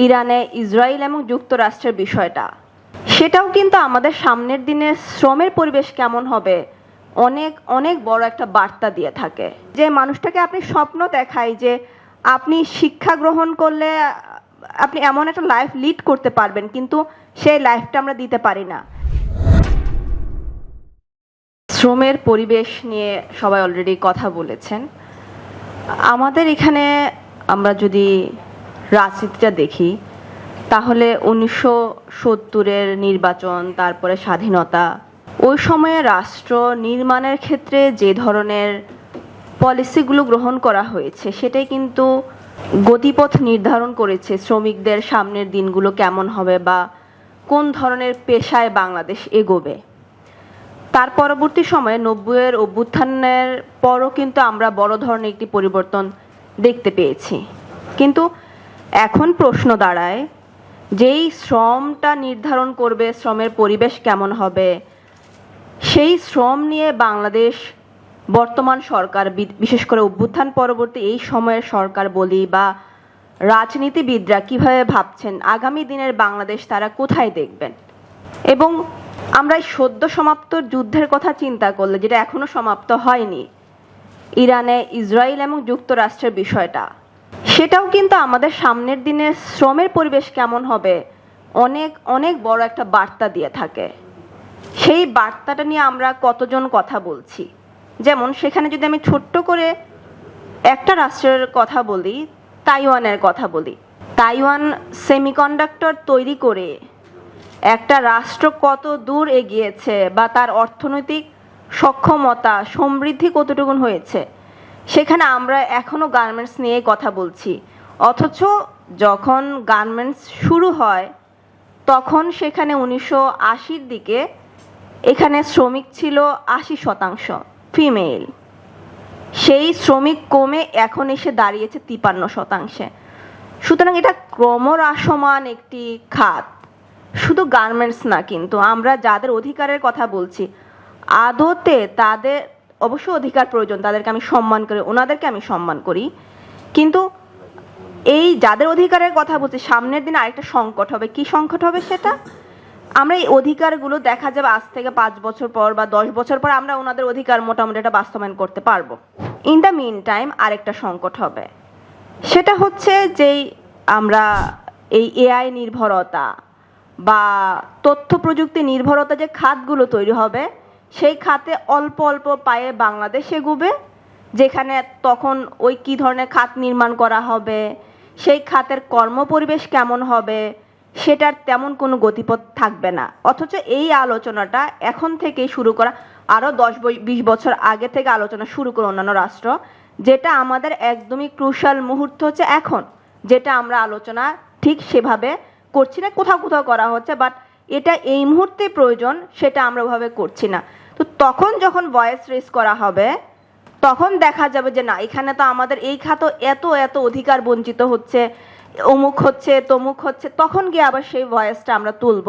ইরানে ইসরায়েল এবং যুক্তরাষ্ট্রের বিষয়টা, সেটাও কিন্তু আমাদের সামনের দিনে শ্রমের পরিবেশ কেমন হবে অনেক অনেক বড় একটা বার্তা দিয়ে থাকে। যে মানুষটাকে আপনি স্বপ্ন দেখায় যে আপনি শিক্ষা গ্রহণ করলে আপনি এমন একটা লাইফ লিড করতে পারবেন, কিন্তু সেই লাইফটা আমরা দিতে পারি না। শ্রমের পরিবেশ নিয়ে সবাই অলরেডি কথা বলেছেন। আমাদের এখানে আমরা যদি রাজনীতিটা দেখি তাহলে 1970-এর নির্বাচন, তারপরে স্বাধীনতা, ওই সময়ে রাষ্ট্র নির্মাণের ক্ষেত্রে যে ধরনের পলিসিগুলো গ্রহণ করা হয়েছে সেটাই কিন্তু গতিপথ নির্ধারণ করেছে শ্রমিকদের সামনের দিনগুলো কেমন হবে বা কোন ধরনের পেশায় বাংলাদেশ এগোবে। তার পরবর্তী সময়ে 90-এর অভ্যুত্থানের পরও কিন্তু আমরা বড় ধরনের একটি পরিবর্তন দেখতে পেয়েছি। কিন্তু এখন প্রশ্ন দাঁড়ায়, যেই শ্রমটা নির্ধারণ করবে শ্রমের পরিবেশ কেমন হবে, সেই শ্রম নিয়ে বাংলাদেশ বর্তমান সরকার, বিশেষ করে অভ্যুত্থান পরবর্তী এই সময়ের সরকার বলি বা রাজনীতিবিদরা কিভাবে ভাবছেন আগামী দিনের বাংলাদেশ তারা কোথায় দেখবেন। এবং আমরা এই সদ্য সমাপ্ত যুদ্ধের কথা চিন্তা করলে, যেটা এখনো সমাপ্ত হয়নি, ইরানে ইসরায়েল এবং যুক্তরাষ্ট্রের বিষয়টা, সেটাও কিন্তু আমাদের সামনের দিনে শ্রমের পরিবেশ কেমন হবে অনেক অনেক বড় একটা বার্তা দিয়ে থাকে। সেই বার্তাটা নিয়ে আমরা কতজন কথা বলছি। যেমন সেখানে যদি আমি ছোট্ট করে একটা রাষ্ট্রের কথা বলি, তাইওয়ানের কথা বলি। তাইওয়ান সেমিকন্ডাক্টর তৈরি করে একটা রাষ্ট্র কত দূর এগিয়েছে বা তার অর্থনৈতিক সক্ষমতা সমৃদ্ধি কতটুকু হয়েছে, সেখানে আমরা এখনো গার্মেন্টস নিয়ে কথা বলছি। অথচ যখন গার্মেন্টস শুরু হয় তখন সেখানে 1980-র দিকে এখানে শ্রমিক ছিল 80% ফিমেল। সেই শ্রমিক কমে এখন এসে দাঁড়িয়েছে 53%। সুতরাং এটা ক্রমহ্রাসমান একটি খাত। শুধু গার্মেন্টস না, কিন্তু আমরা যাদের অধিকারের কথা বলছি আদতে তাদের অবশ্য অধিকার প্রয়োজন, তাদেরকে আমি সম্মান করি, ওনাদেরকে আমি সম্মান করি, কিন্তু এই যাদের অধিকারের কথা বলছি সামনের দিন আরেকটা সংকট হবে। কি সংকট হবে সেটা আমরা এই অধিকারগুলো দেখা যাবে আজ থেকে 5 বছর পর বা 10 বছর পর আমরা ওনাদের অধিকার মোটামুটি এটা বাস্তবায়ন করতে পারবো। ইন দ্য মিন টাইম আরেকটা সংকট হবে, সেটা হচ্ছে যেই আমরা এই এআই নির্ভরতা বা তথ্য প্রযুক্তি নির্ভরতা যে খাতগুলো তৈরি হবে, সেই খাতে অল্প অল্প পায়ে বাংলাদেশ এগোবে, যেখানে তখন ওই কী ধরনের খাত নির্মাণ করা হবে, সেই খাতের কর্মপরিবেশ কেমন হবে, সেটার তেমন কোনো গতিপথ থাকবে না। অথচ এই আলোচনাটা এখন থেকেই শুরু করা, আরও 10-20 বছর আগে থেকে আলোচনা শুরু করে অন্যান্য রাষ্ট্র, যেটা আমাদের একদমই ক্রুশাল মুহূর্ত হচ্ছে এখন, যেটা আমরা আলোচনা ঠিক সেভাবে করছি না, কোথাও কোথাও করা হচ্ছে, বাট এটা এই মুহূর্তে প্রয়োজন, সেটা আমরা ওভাবে করছি না। তো তখন যখন ভয়েস রেজ করা হবে তখন দেখা যাবে যে না, এখানে তো আমাদের এই খাত এত এত অধিকার বঞ্চিত হচ্ছে, অমুক হচ্ছে তমুক হচ্ছে, তখন গিয়ে আবার সেই ভয়েসটা আমরা তুলব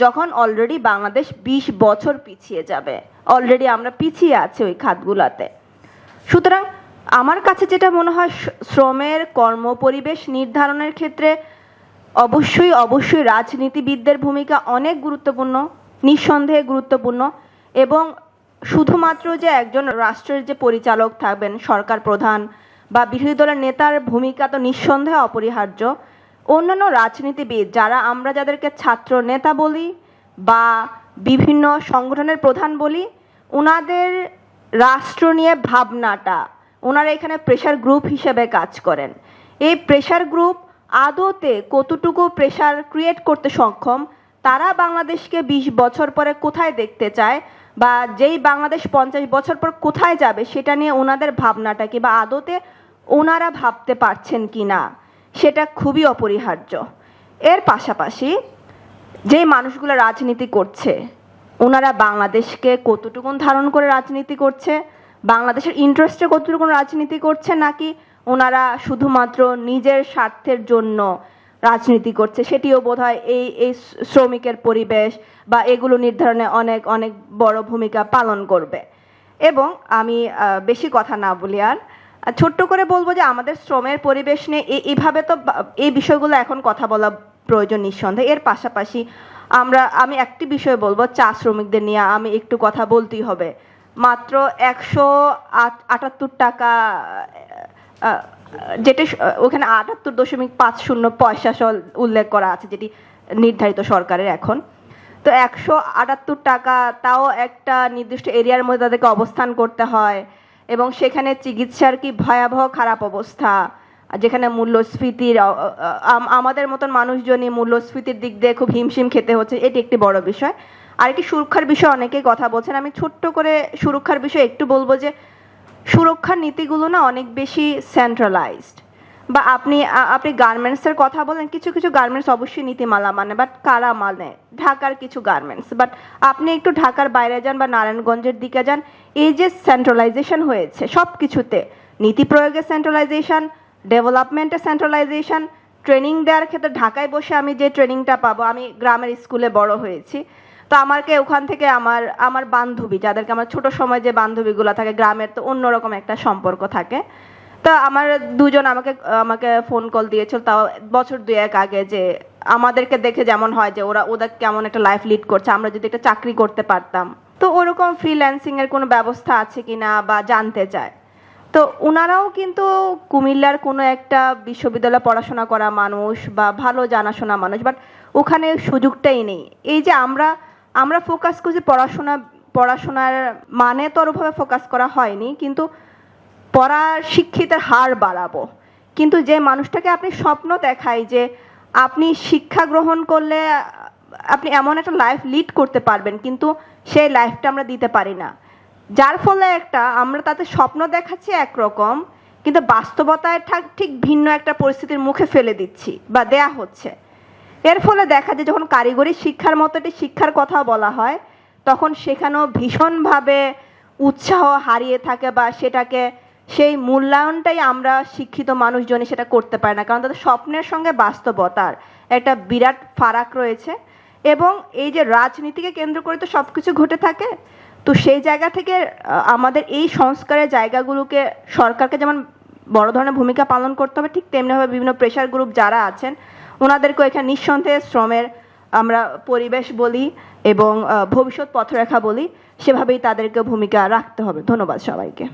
যখন অলরেডি বাংলাদেশ 20 বছর পিছিয়ে যাবে। অলরেডি আমরা পিছিয়ে আছি ওই খাতগুলোতে। সুতরাং আমার কাছে যেটা মনে হয়, শ্রমের কর্মপরিবেশ নির্ধারণের ক্ষেত্রে অবশ্যই অবশ্যই রাজনীতিবিদদের ভূমিকা অনেক গুরুত্বপূর্ণ, নিঃসন্দেহে গুরুত্বপূর্ণ। এবং শুধুমাত্র যে একজন রাষ্ট্রের যে পরিচালক থাকবেন, সরকার প্রধান বা বিরোধী দলের নেতার ভূমিকা তো নিঃসন্দেহে অপরিহার্য। অন্যান্য রাজনীতিবিদ যারা আমরা যাদেরকে ছাত্র নেতা বলি বা বিভিন্ন সংগঠনের প্রধান বলি, ওনাদের রাষ্ট্র নিয়ে ভাবনাটা, ওনারা এখানে প্রেশার গ্রুপ হিসেবে কাজ করেন। এই প্রেশার গ্রুপ আদতে কতটুকু প্রেশার ক্রিয়েট করতে সক্ষম, তারা বাংলাদেশকে 20 বছর পরে কোথায় দেখতে চায় বা যেই বাংলাদেশ 50 বছর পর কোথায় যাবে, সেটা নিয়ে ওনাদের ভাবনাটা কি বা আদতে ওনারা ভাবতে পারছেন কি না, সেটা খুবই অপরিহার্য। এর পাশাপাশি যে মানুষগুলো রাজনীতি করছে, ওনারা বাংলাদেশকে কতটুকু ধারণ করে রাজনীতি করছে, বাংলাদেশের ইন্টারেস্টে কতটুকু রাজনীতি করছে, নাকি ওনারা শুধুমাত্র নিজের স্বার্থের জন্য রাজনীতি করছে, সেটিও বোধহয় এই শ্রমিকের পরিবেশ বা এগুলো নির্ধারণে অনেক অনেক বড় ভূমিকা পালন করবে। এবং আমি বেশি কথা না বলি আর ছোট্ট করে বলবো যে আমাদের শ্রমের পরিবেশ নিয়ে এইভাবে তো এই বিষয়গুলো এখন কথা বলা প্রয়োজন নিঃসন্দেহে। এর পাশাপাশি আমি একটি বিষয় বলবো, চা শ্রমিকদের নিয়ে আমি একটু কথা বলতেই হবে। মাত্র 178 টাকা, যেটি ওখানে 78.50 পয়সা উল্লেখ করা আছে, যেটি নির্ধারিত সরকারের এখন। তো 178 টাকা, তাও একটা নির্দিষ্ট এরিয়ার মধ্যে তাদেরকে অবস্থান করতে হয়, এবং সেখানে চিকিৎসার কি ভয়াবহ খারাপ অবস্থা, যেখানে মূল্যস্ফীতির আমাদের মতন মানুষজনই মূল্যস্ফীতির দিক দিয়ে খুব হিমশিম খেতে হচ্ছে। এটি একটি বড় বিষয়। আরেকটি সুরক্ষার বিষয় অনেকেই কথা বলছেন, আমি ছোট্ট করে সুরক্ষার বিষয়ে একটু বলবো যে সুরক্ষার নীতিগুলো না অনেক বেশি সেন্ট্রালাইজড। বা আপনি গার্মেন্টসের কথা বলেন, কিছু কিছু গার্মেন্টস অবশ্যই নীতিমালা মানে, বাট কারা মানে? ঢাকার কিছু গার্মেন্টস। বাট আপনি একটু ঢাকার বাইরে যান বা নারায়ণগঞ্জের দিকে যান, এই যে সেন্ট্রালাইজেশন হয়েছে সব কিছুতে, নীতি প্রয়োগে সেন্ট্রালাইজেশন, ডেভেলপমেন্টে সেন্ট্রালাইজেশন, ট্রেনিং দেওয়ার ক্ষেত্রে ঢাকায় বসে আমি যে ট্রেনিংটা পাবো, আমি গ্রামের স্কুলে বড় হয়েছি, তো আমাকে ওখান থেকে আমার বান্ধবী, যাদেরকে আমার ছোট সময় যে বান্ধবীগুলো থাকে গ্রামের, তো অন্যরকম একটা সম্পর্ক থাকে। তো আমার দুজন আমাকে ফোন কল দিয়েছিল, তাও বছর 2-1 আগে, যে আমাদেরকে দেখে যেমন হয় যে ওদের কেমন একটা লাইফ লিড করছে, আমরা যদি একটা চাকরি করতে পারতাম। তো ওরকম ফ্রিল্যান্সিং এর কোনো ব্যবস্থা আছে কিনা বা জানতে চায়। তো ওনারাও কিন্তু কুমিল্লার কোনো একটা বিশ্ববিদ্যালয়ে পড়াশোনা করা মানুষ বা ভালো জানাশোনা মানুষ, বাট ওখানে সুযোগটাই নেই। এই যে আমরা ফোকাস করছি পড়াশোনার মানে তো ওরভাবে ফোকাস করা হয়নি, কিন্তু শিক্ষিতের হার বাড়াবো। কিন্তু যে মানুষটাকে আপনি স্বপ্ন দেখায় যে আপনি শিক্ষা গ্রহণ করলে আপনি এমন একটা লাইফ লিড করতে পারবেন, কিন্তু সেই লাইফটা আমরা দিতে পারি না, যার ফলে আমরা তাতে স্বপ্ন দেখাচ্ছি একরকম, কিন্তু বাস্তবতায় ঠিক ভিন্ন একটা পরিস্থিতির মুখে ফেলে দিচ্ছি বা দেয়া হচ্ছে। এর ফলে দেখা যায় যখন কারিগরি শিক্ষার মতো একটি শিক্ষার কথা বলা হয়, তখন সেখানেও ভীষণভাবে উৎসাহ হারিয়ে থাকে, বা সেই মূল্যায়নটাই আমরা শিক্ষিত মানুষজনই সেটা করতে পারি না, কারণ তাদের স্বপ্নের সঙ্গে বাস্তবতার একটা বিরাট ফারাক রয়েছে। এবং এই যে রাজনীতিকে কেন্দ্র করে তো সব কিছু ঘটে থাকে, তো সেই জায়গা থেকে আমাদের এই সংস্কারের জায়গাগুলোকে সরকারকে যেমন বড় ধরনের ভূমিকা পালন করতে হবে, ঠিক তেমনিভাবে বিভিন্ন প্রেশার গ্রুপ যারা আছেন ওনাদেরকেও এখানে নিঃসন্দেহে শ্রমের আমরা পরিবেশ বলি এবং ভবিষ্যৎ পথরেখা বলি, সেভাবেই তাদেরকে ভূমিকা রাখতে হবে। ধন্যবাদ সবাইকে।